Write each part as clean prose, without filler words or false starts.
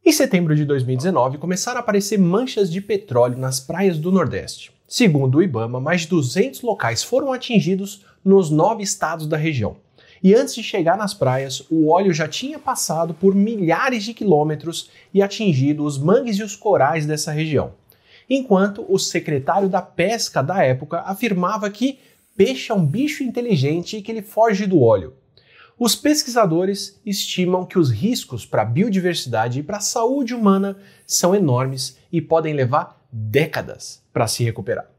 Em setembro de 2019, começaram a aparecer manchas de petróleo nas praias do Nordeste. Segundo o IBAMA, mais de 200 locais foram atingidos nos 9 estados da região. E antes de chegar nas praias, o óleo já tinha passado por milhares de quilômetros e atingido os mangues e os corais dessa região. Enquanto o secretário da Pesca da época afirmava que peixe é um bicho inteligente e que ele foge do óleo. Os pesquisadores estimam que os riscos para a biodiversidade e para a saúde humana são enormes e podem levar décadas para se recuperar.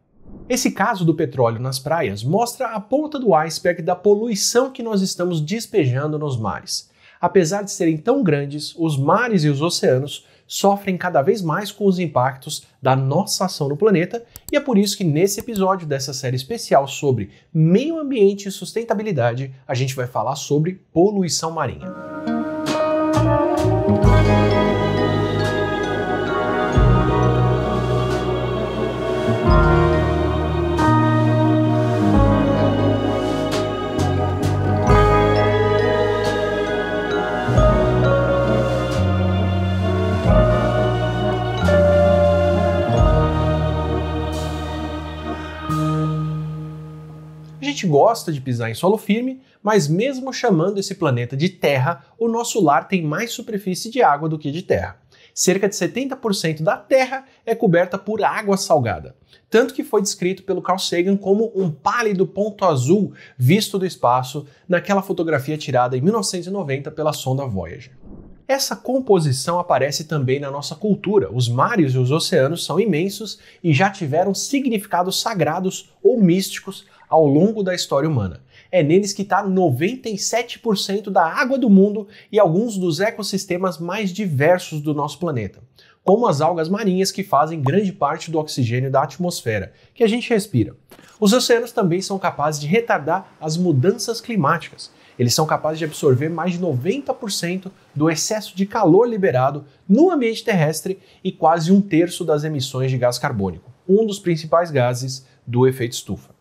Esse caso do petróleo nas praias mostra a ponta do iceberg da poluição que nós estamos despejando nos mares. Apesar de serem tão grandes, os mares e os oceanos sofrem cada vez mais com os impactos da nossa ação no planeta, e é por isso que nesse episódio dessa série especial sobre meio ambiente e sustentabilidade, a gente vai falar sobre poluição marinha. A gente gosta de pisar em solo firme, mas mesmo chamando esse planeta de Terra, o nosso lar tem mais superfície de água do que de terra. Cerca de 70% da Terra é coberta por água salgada, tanto que foi descrito pelo Carl Sagan como um pálido ponto azul visto do espaço naquela fotografia tirada em 1990 pela sonda Voyager. Essa composição aparece também na nossa cultura. Os mares e os oceanos são imensos e já tiveram significados sagrados ou místicos ao longo da história humana. É neles que está 97% da água do mundo e alguns dos ecossistemas mais diversos do nosso planeta, como as algas marinhas que fazem grande parte do oxigênio da atmosfera, que a gente respira. Os oceanos também são capazes de retardar as mudanças climáticas. Eles são capazes de absorver mais de 90% do excesso de calor liberado no ambiente terrestre e quase 1/3 das emissões de gás carbônico, um dos principais gases do efeito estufa.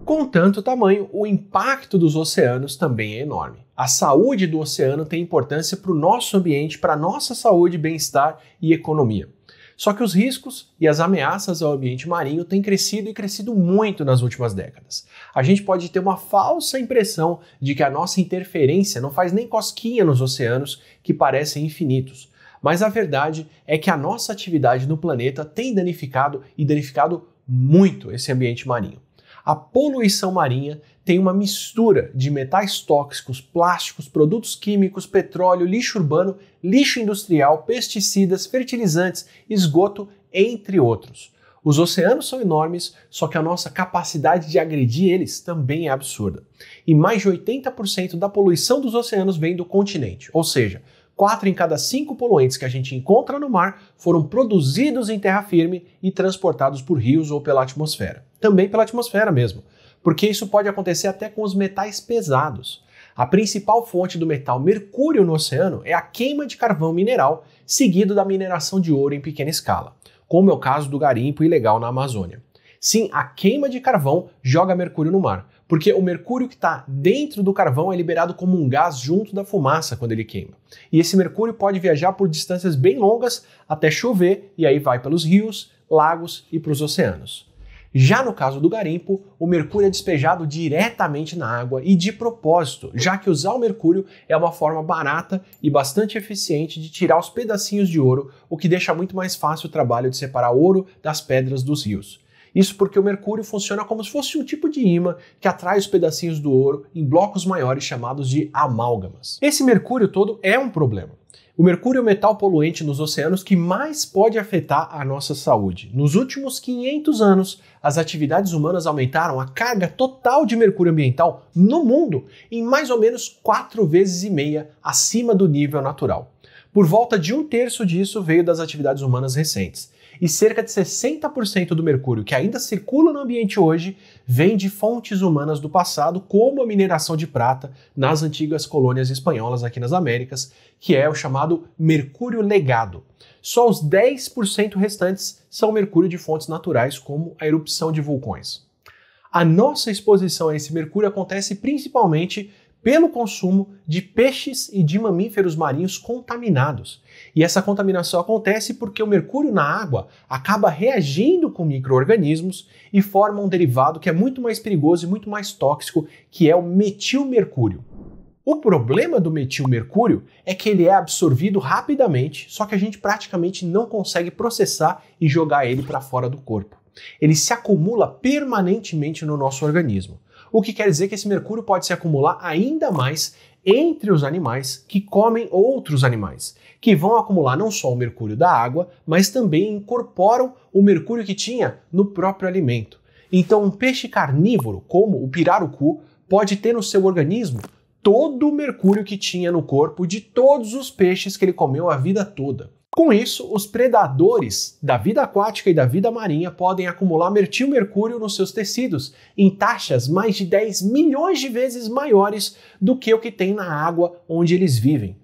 Com tanto tamanho, o impacto dos oceanos também é enorme. A saúde do oceano tem importância para o nosso ambiente, para a nossa saúde, bem-estar e economia. Só que os riscos e as ameaças ao ambiente marinho têm crescido e crescido muito nas últimas décadas. A gente pode ter uma falsa impressão de que a nossa interferência não faz nem cosquinha nos oceanos, que parecem infinitos. Mas a verdade é que a nossa atividade no planeta tem danificado muito esse ambiente marinho. A poluição marinha tem uma mistura de metais tóxicos, plásticos, produtos químicos, petróleo, lixo urbano, lixo industrial, pesticidas, fertilizantes, esgoto, entre outros. Os oceanos são enormes, só que a nossa capacidade de agredir eles também é absurda. E mais de 80% da poluição dos oceanos vem do continente, ou seja, 4 em cada 5 poluentes que a gente encontra no mar foram produzidos em terra firme e transportados por rios ou pela atmosfera. Também pela atmosfera mesmo, porque isso pode acontecer até com os metais pesados. A principal fonte do metal mercúrio no oceano é a queima de carvão mineral, seguido da mineração de ouro em pequena escala, como é o caso do garimpo ilegal na Amazônia. Sim, a queima de carvão joga mercúrio no mar, porque o mercúrio que está dentro do carvão é liberado como um gás junto da fumaça quando ele queima. E esse mercúrio pode viajar por distâncias bem longas até chover e aí vai pelos rios, lagos e para os oceanos. Já no caso do garimpo, o mercúrio é despejado diretamente na água e de propósito, já que usar o mercúrio é uma forma barata e bastante eficiente de tirar os pedacinhos de ouro, o que deixa muito mais fácil o trabalho de separar ouro das pedras dos rios. Isso porque o mercúrio funciona como se fosse um tipo de ímã que atrai os pedacinhos do ouro em blocos maiores chamados de amálgamas. Esse mercúrio todo é um problema. O mercúrio é o metal poluente nos oceanos que mais pode afetar a nossa saúde. Nos últimos 500 anos, as atividades humanas aumentaram a carga total de mercúrio ambiental no mundo em mais ou menos 4,5 vezes acima do nível natural. Por volta de 1/3 disso veio das atividades humanas recentes. E cerca de 60% do mercúrio que ainda circula no ambiente hoje vem de fontes humanas do passado, como a mineração de prata nas antigas colônias espanholas aqui nas Américas, que é o chamado mercúrio legado. Só os 10% restantes são mercúrio de fontes naturais, como a erupção de vulcões. A nossa exposição a esse mercúrio acontece principalmente pelo consumo de peixes e de mamíferos marinhos contaminados. E essa contaminação acontece porque o mercúrio na água acaba reagindo com micro-organismos e forma um derivado que é muito mais perigoso e muito mais tóxico, que é o metilmercúrio. O problema do metilmercúrio é que ele é absorvido rapidamente, só que a gente praticamente não consegue processar e jogar ele para fora do corpo. Ele se acumula permanentemente no nosso organismo. O que quer dizer que esse mercúrio pode se acumular ainda mais entre os animais que comem outros animais, que vão acumular não só o mercúrio da água, mas também incorporam o mercúrio que tinha no próprio alimento. Então, um peixe carnívoro, como o pirarucu, pode ter no seu organismo todo o mercúrio que tinha no corpo de todos os peixes que ele comeu a vida toda. Com isso, os predadores da vida aquática e da vida marinha podem acumular metilmercúrio nos seus tecidos em taxas mais de 10 milhões de vezes maiores do que o que tem na água onde eles vivem.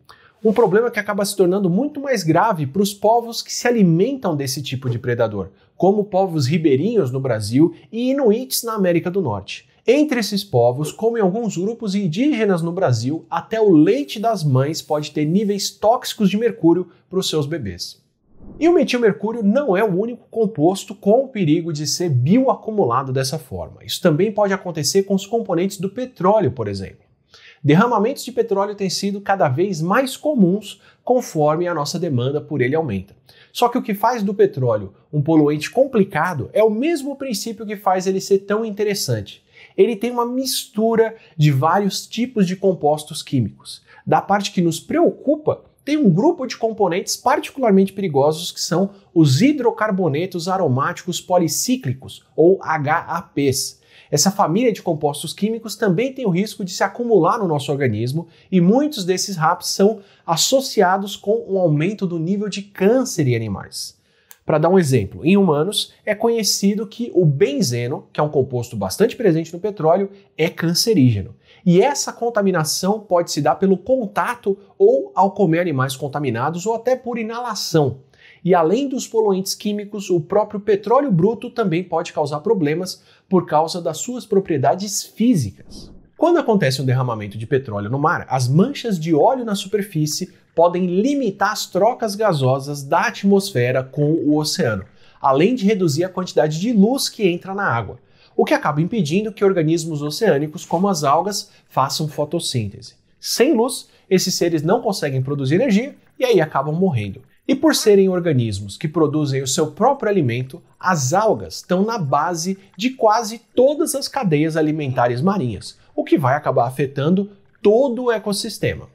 Um problema que acaba se tornando muito mais grave para os povos que se alimentam desse tipo de predador, como povos ribeirinhos no Brasil e inuits na América do Norte. Entre esses povos, como em alguns grupos indígenas no Brasil, até o leite das mães pode ter níveis tóxicos de mercúrio para os seus bebês. E o metilmercúrio não é o único composto com o perigo de ser bioacumulado dessa forma. Isso também pode acontecer com os componentes do petróleo, por exemplo. Derramamentos de petróleo têm sido cada vez mais comuns conforme a nossa demanda por ele aumenta. Só que o que faz do petróleo um poluente complicado é o mesmo princípio que faz ele ser tão interessante. Ele tem uma mistura de vários tipos de compostos químicos. Da parte que nos preocupa, tem um grupo de componentes particularmente perigosos que são os hidrocarbonetos aromáticos policíclicos, ou HAPs. Essa família de compostos químicos também tem o risco de se acumular no nosso organismo e muitos desses HAPs são associados com um aumento do nível de câncer em animais. Para dar um exemplo, em humanos é conhecido que o benzeno, que é um composto bastante presente no petróleo, é cancerígeno. E essa contaminação pode se dar pelo contato ou ao comer animais contaminados ou até por inalação. E além dos poluentes químicos, o próprio petróleo bruto também pode causar problemas por causa das suas propriedades físicas. Quando acontece um derramamento de petróleo no mar, as manchas de óleo na superfície podem limitar as trocas gasosas da atmosfera com o oceano, além de reduzir a quantidade de luz que entra na água, o que acaba impedindo que organismos oceânicos, como as algas, façam fotossíntese. Sem luz, esses seres não conseguem produzir energia e aí acabam morrendo. E por serem organismos que produzem o seu próprio alimento, as algas estão na base de quase todas as cadeias alimentares marinhas, o que vai acabar afetando todo o ecossistema.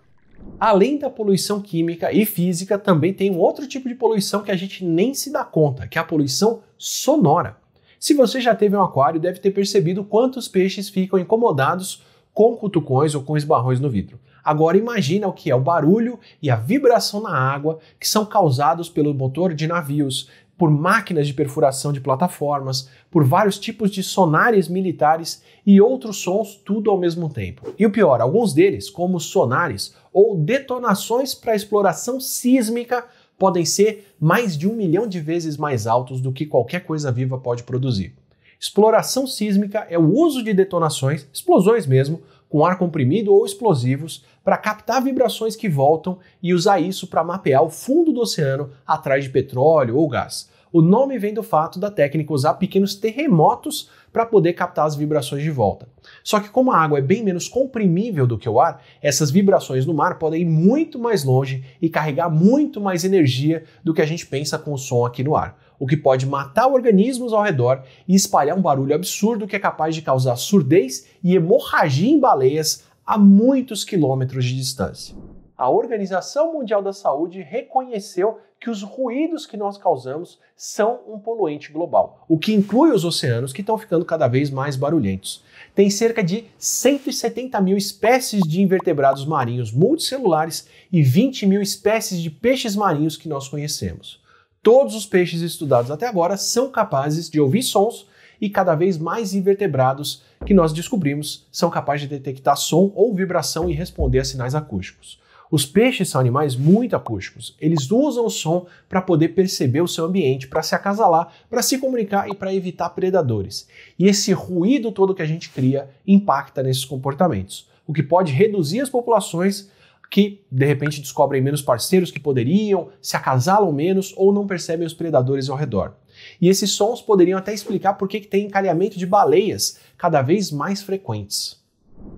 Além da poluição química e física, também tem um outro tipo de poluição que a gente nem se dá conta, que é a poluição sonora. Se você já teve um aquário, deve ter percebido quantos peixes ficam incomodados com cutucões ou com esbarrões no vidro. Agora imagina o que é o barulho e a vibração na água que são causados pelo motor de navios, por máquinas de perfuração de plataformas, por vários tipos de sonares militares e outros sons, tudo ao mesmo tempo. E o pior, alguns deles, como sonares ou detonações para exploração sísmica, podem ser mais de 1 milhão de vezes mais altos do que qualquer coisa viva pode produzir. Exploração sísmica é o uso de detonações, explosões mesmo, com ar comprimido ou explosivos, para captar vibrações que voltam e usar isso para mapear o fundo do oceano atrás de petróleo ou gás. O nome vem do fato da técnica usar pequenos terremotos para poder captar as vibrações de volta. Só que como a água é bem menos comprimível do que o ar, essas vibrações no mar podem ir muito mais longe e carregar muito mais energia do que a gente pensa com o som aqui no ar, o que pode matar organismos ao redor e espalhar um barulho absurdo que é capaz de causar surdez e hemorragia em baleias a muitos quilômetros de distância. A Organização Mundial da Saúde reconheceu que os ruídos que nós causamos são um poluente global, o que inclui os oceanos que estão ficando cada vez mais barulhentos. Tem cerca de 170 mil espécies de invertebrados marinhos multicelulares e 20 mil espécies de peixes marinhos que nós conhecemos. Todos os peixes estudados até agora são capazes de ouvir sons e cada vez mais invertebrados que nós descobrimos são capazes de detectar som ou vibração e responder a sinais acústicos. Os peixes são animais muito acústicos. Eles usam o som para poder perceber o seu ambiente, para se acasalar, para se comunicar e para evitar predadores. E esse ruído todo que a gente cria impacta nesses comportamentos. o que pode reduzir as populações que, de repente, descobrem menos parceiros que poderiam, se acasalam menos ou não percebem os predadores ao redor. E esses sons poderiam até explicar por que tem encalhamento de baleias cada vez mais frequentes.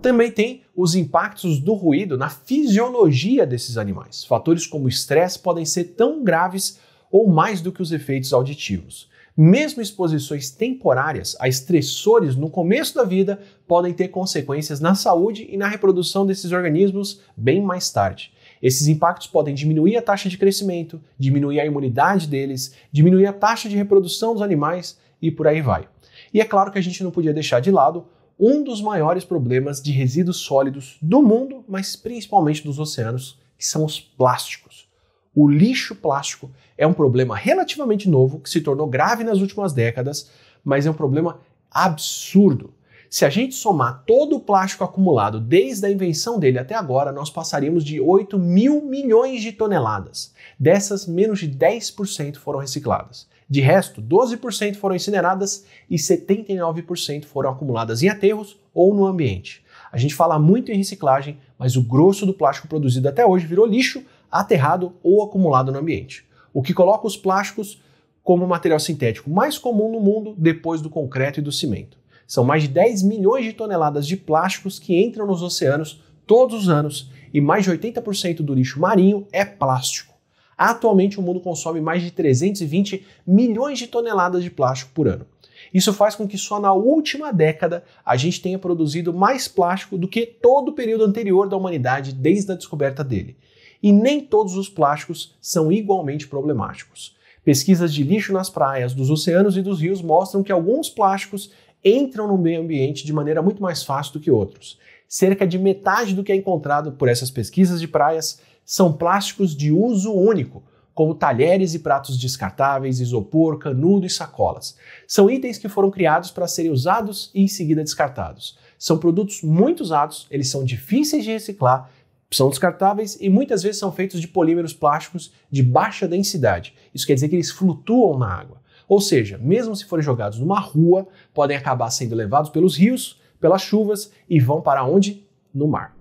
Também tem os impactos do ruído na fisiologia desses animais. Fatores como o estresse podem ser tão graves ou mais do que os efeitos auditivos. Mesmo exposições temporárias a estressores no começo da vida podem ter consequências na saúde e na reprodução desses organismos bem mais tarde. Esses impactos podem diminuir a taxa de crescimento, diminuir a imunidade deles, diminuir a taxa de reprodução dos animais e por aí vai. E é claro que a gente não podia deixar de lado um dos maiores problemas de resíduos sólidos do mundo, mas principalmente dos oceanos, que são os plásticos. O lixo plástico é um problema relativamente novo, que se tornou grave nas últimas décadas, mas é um problema absurdo. Se a gente somar todo o plástico acumulado desde a invenção dele até agora, nós passaríamos de 8 mil milhões de toneladas. Dessas, menos de 10% foram recicladas. De resto, 12% foram incineradas e 79% foram acumuladas em aterros ou no ambiente. A gente fala muito em reciclagem, mas o grosso do plástico produzido até hoje virou lixo, aterrado ou acumulado no ambiente, o que coloca os plásticos como o material sintético mais comum no mundo depois do concreto e do cimento. São mais de 10 milhões de toneladas de plásticos que entram nos oceanos todos os anos e mais de 80% do lixo marinho é plástico. Atualmente o mundo consome mais de 320 milhões de toneladas de plástico por ano. Isso faz com que só na última década a gente tenha produzido mais plástico do que todo o período anterior da humanidade desde a descoberta dele. E nem todos os plásticos são igualmente problemáticos. Pesquisas de lixo nas praias, dos oceanos e dos rios mostram que alguns plásticos entram no meio ambiente de maneira muito mais fácil do que outros. Cerca de metade do que é encontrado por essas pesquisas de praias são plásticos de uso único, como talheres e pratos descartáveis, isopor, canudo e sacolas. São itens que foram criados para serem usados e em seguida descartados. São produtos muito usados, eles são difíceis de reciclar, são descartáveis e muitas vezes são feitos de polímeros plásticos de baixa densidade. Isso quer dizer que eles flutuam na água. Ou seja, mesmo se forem jogados numa rua, podem acabar sendo levados pelos rios, pelas chuvas e vão para onde? No mar.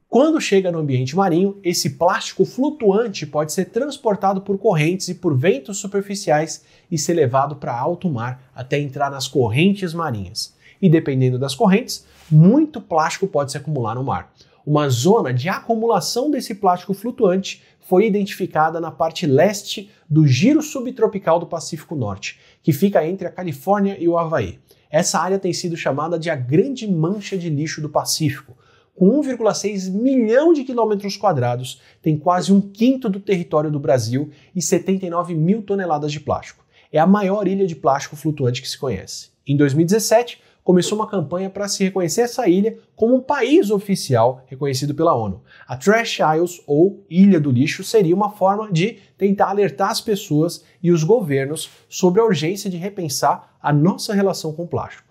Quando chega no ambiente marinho, esse plástico flutuante pode ser transportado por correntes e por ventos superficiais e ser levado para alto mar até entrar nas correntes marinhas. E dependendo das correntes, muito plástico pode se acumular no mar. Uma zona de acumulação desse plástico flutuante foi identificada na parte leste do giro subtropical do Pacífico Norte, que fica entre a Califórnia e o Havaí. Essa área tem sido chamada de a Grande Mancha de Lixo do Pacífico. Com 1,6 milhão de quilômetros quadrados, tem quase um quinto do território do Brasil e 79 mil toneladas de plástico. É a maior ilha de plástico flutuante que se conhece. Em 2017, começou uma campanha para se reconhecer essa ilha como um país oficial reconhecido pela ONU. A Trash Isles, ou Ilha do Lixo, seria uma forma de tentar alertar as pessoas e os governos sobre a urgência de repensar a nossa relação com o plástico.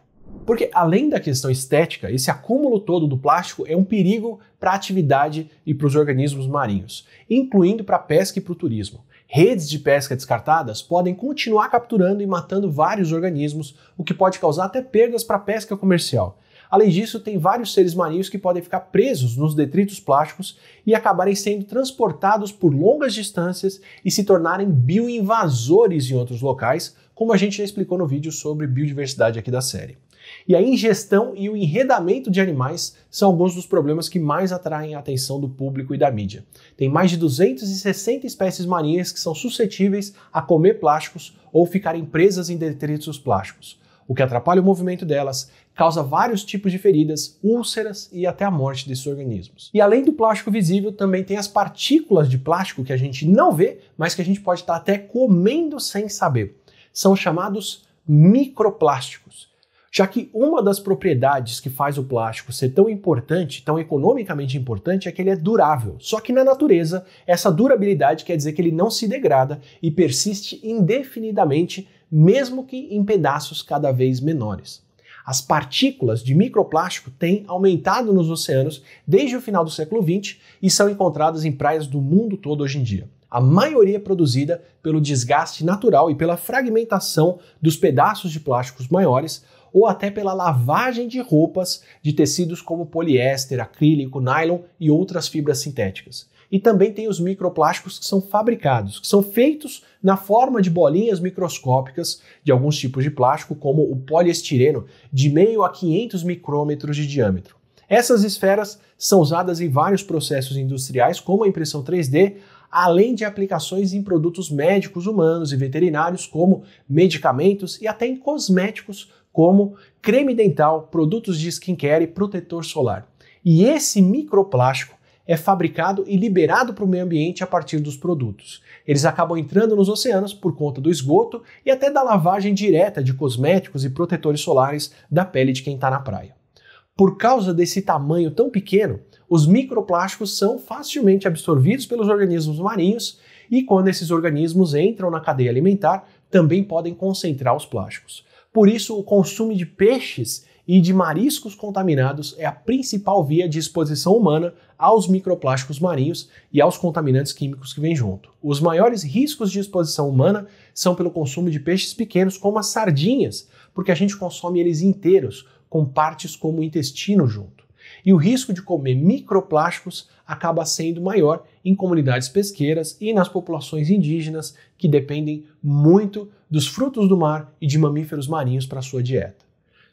Porque, além da questão estética, esse acúmulo todo do plástico é um perigo para a atividade e para os organismos marinhos, incluindo para a pesca e para o turismo. Redes de pesca descartadas podem continuar capturando e matando vários organismos, o que pode causar até perdas para a pesca comercial. Além disso, tem vários seres marinhos que podem ficar presos nos detritos plásticos e acabarem sendo transportados por longas distâncias e se tornarem bioinvasores em outros locais, como a gente já explicou no vídeo sobre biodiversidade aqui da série. E a ingestão e o enredamento de animais são alguns dos problemas que mais atraem a atenção do público e da mídia. Tem mais de 260 espécies marinhas que são suscetíveis a comer plásticos ou ficarem presas em detritos plásticos, o que atrapalha o movimento delas, causa vários tipos de feridas, úlceras e até a morte desses organismos. E além do plástico visível, também tem as partículas de plástico que a gente não vê, mas que a gente pode estar até comendo sem saber. São chamados microplásticos. Já que uma das propriedades que faz o plástico ser tão importante, tão economicamente importante, é que ele é durável. Só que na natureza, essa durabilidade quer dizer que ele não se degrada e persiste indefinidamente, mesmo que em pedaços cada vez menores. As partículas de microplástico têm aumentado nos oceanos desde o final do século XX e são encontradas em praias do mundo todo hoje em dia. A maioria é produzida pelo desgaste natural e pela fragmentação dos pedaços de plásticos maiores, ou até pela lavagem de roupas de tecidos como poliéster, acrílico, nylon e outras fibras sintéticas. E também tem os microplásticos que são fabricados, que são feitos na forma de bolinhas microscópicas de alguns tipos de plástico, como o poliestireno, de meio a 500 micrômetros de diâmetro. Essas esferas são usadas em vários processos industriais, como a impressão 3D, além de aplicações em produtos médicos humanos e veterinários, como medicamentos e até em cosméticos, como creme dental, produtos de skincare e protetor solar. E esse microplástico é fabricado e liberado para o meio ambiente a partir dos produtos. Eles acabam entrando nos oceanos por conta do esgoto e até da lavagem direta de cosméticos e protetores solares da pele de quem está na praia. Por causa desse tamanho tão pequeno, os microplásticos são facilmente absorvidos pelos organismos marinhos e quando esses organismos entram na cadeia alimentar, também podem concentrar os plásticos. Por isso, o consumo de peixes e de mariscos contaminados é a principal via de exposição humana aos microplásticos marinhos e aos contaminantes químicos que vêm junto. Os maiores riscos de exposição humana são pelo consumo de peixes pequenos, como as sardinhas, porque a gente consome eles inteiros, com partes como o intestino junto. E o risco de comer microplásticos acaba sendo maior em comunidades pesqueiras e nas populações indígenas, que dependem muito dos frutos do mar e de mamíferos marinhos para sua dieta.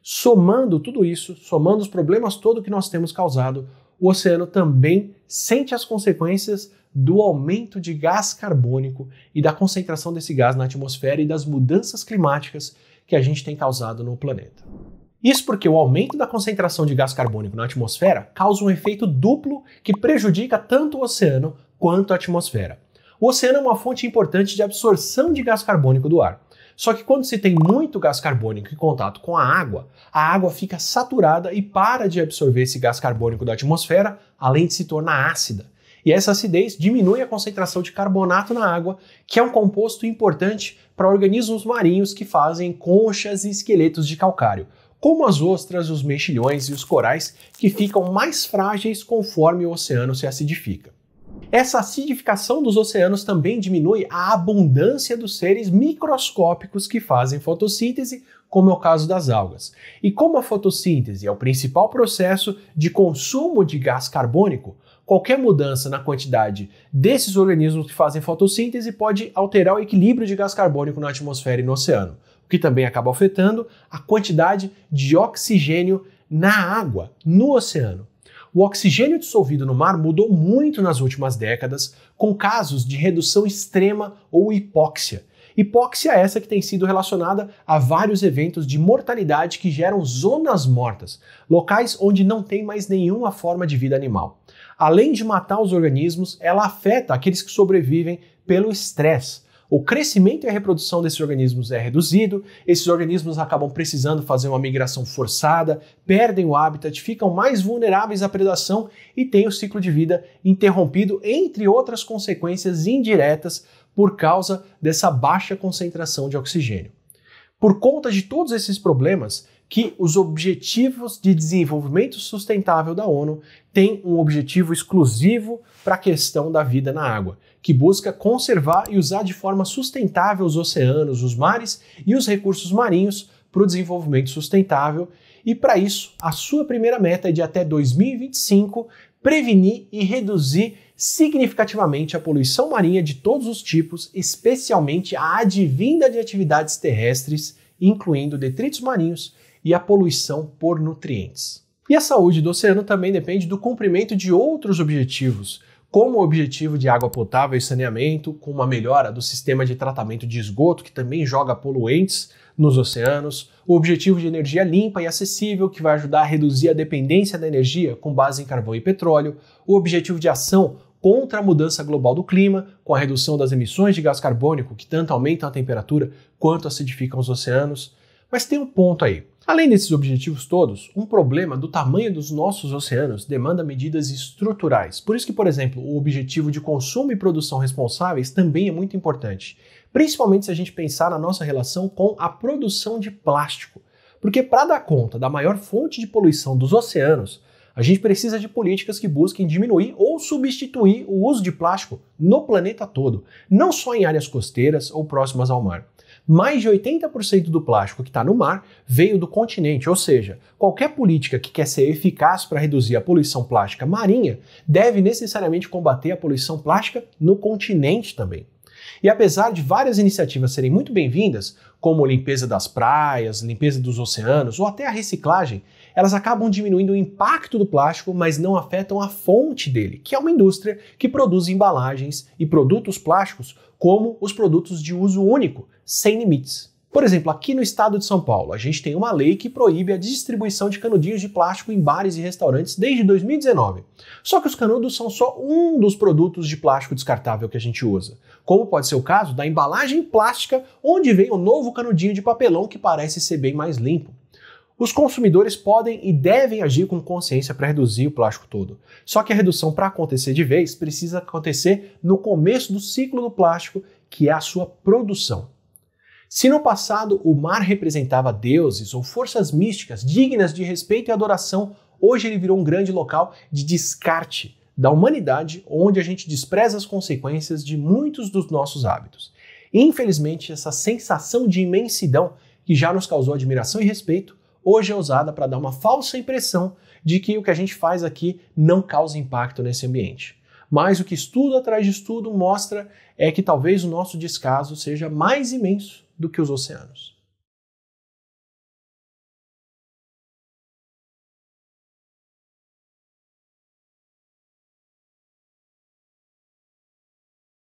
Somando tudo isso, somando os problemas todos que nós temos causado, o oceano também sente as consequências do aumento de gás carbônico e da concentração desse gás na atmosfera e das mudanças climáticas que a gente tem causado no planeta. Isso porque o aumento da concentração de gás carbônico na atmosfera causa um efeito duplo que prejudica tanto o oceano quanto a atmosfera. O oceano é uma fonte importante de absorção de gás carbônico do ar. Só que quando se tem muito gás carbônico em contato com a água fica saturada e para de absorver esse gás carbônico da atmosfera, além de se tornar ácida. E essa acidez diminui a concentração de carbonato na água, que é um composto importante para organismos marinhos que fazem conchas e esqueletos de calcário, como as ostras, os mexilhões e os corais, que ficam mais frágeis conforme o oceano se acidifica. Essa acidificação dos oceanos também diminui a abundância dos seres microscópicos que fazem fotossíntese, como é o caso das algas. E como a fotossíntese é o principal processo de consumo de gás carbônico, qualquer mudança na quantidade desses organismos que fazem fotossíntese pode alterar o equilíbrio de gás carbônico na atmosfera e no oceano, o que também acaba afetando a quantidade de oxigênio na água, no oceano. O oxigênio dissolvido no mar mudou muito nas últimas décadas, com casos de redução extrema ou hipóxia. Hipóxia é essa que tem sido relacionada a vários eventos de mortalidade que geram zonas mortas, locais onde não tem mais nenhuma forma de vida animal. Além de matar os organismos, ela afeta aqueles que sobrevivem pelo estresse. O crescimento e a reprodução desses organismos é reduzido, esses organismos acabam precisando fazer uma migração forçada, perdem o habitat, ficam mais vulneráveis à predação e têm o ciclo de vida interrompido, entre outras consequências indiretas por causa dessa baixa concentração de oxigênio. Por conta de todos esses problemas, que os Objetivos de Desenvolvimento Sustentável da ONU têm um objetivo exclusivo para a questão da vida na água, que busca conservar e usar de forma sustentável os oceanos, os mares e os recursos marinhos para o desenvolvimento sustentável. E para isso, a sua primeira meta é de até 2025 prevenir e reduzir significativamente a poluição marinha de todos os tipos, especialmente a advinda de atividades terrestres, incluindo detritos marinhos e a poluição por nutrientes. E a saúde do oceano também depende do cumprimento de outros objetivos, como o objetivo de água potável e saneamento, com uma melhora do sistema de tratamento de esgoto, que também joga poluentes nos oceanos, o objetivo de energia limpa e acessível, que vai ajudar a reduzir a dependência da energia com base em carvão e petróleo, o objetivo de ação contra a mudança global do clima, com a redução das emissões de gás carbônico, que tanto aumentam a temperatura quanto acidificam os oceanos. Mas tem um ponto aí. Além desses objetivos todos, um problema do tamanho dos nossos oceanos demanda medidas estruturais. Por isso que, por exemplo, o objetivo de consumo e produção responsáveis também é muito importante. Principalmente se a gente pensar na nossa relação com a produção de plástico. Porque para dar conta da maior fonte de poluição dos oceanos, a gente precisa de políticas que busquem diminuir ou substituir o uso de plástico no planeta todo, não só em áreas costeiras ou próximas ao mar. Mais de 80% do plástico que está no mar veio do continente, ou seja, qualquer política que quer ser eficaz para reduzir a poluição plástica marinha deve necessariamente combater a poluição plástica no continente também. E apesar de várias iniciativas serem muito bem-vindas, como limpeza das praias, limpeza dos oceanos ou até a reciclagem, elas acabam diminuindo o impacto do plástico, mas não afetam a fonte dele, que é uma indústria que produz embalagens e produtos plásticos como os produtos de uso único, sem limites. Por exemplo, aqui no estado de São Paulo, a gente tem uma lei que proíbe a distribuição de canudinhos de plástico em bares e restaurantes desde 2019. Só que os canudos são só um dos produtos de plástico descartável que a gente usa, como pode ser o caso da embalagem plástica, onde vem o novo canudinho de papelão que parece ser bem mais limpo. Os consumidores podem e devem agir com consciência para reduzir o plástico todo. Só que a redução, para acontecer de vez, precisa acontecer no começo do ciclo do plástico, que é a sua produção. Se no passado o mar representava deuses ou forças místicas dignas de respeito e adoração, hoje ele virou um grande local de descarte da humanidade, onde a gente despreza as consequências de muitos dos nossos hábitos. Infelizmente, essa sensação de imensidão, que já nos causou admiração e respeito, hoje é usada para dar uma falsa impressão de que o que a gente faz aqui não causa impacto nesse ambiente. Mas o que estudo atrás de estudo mostra é que talvez o nosso descaso seja mais imenso do que os oceanos.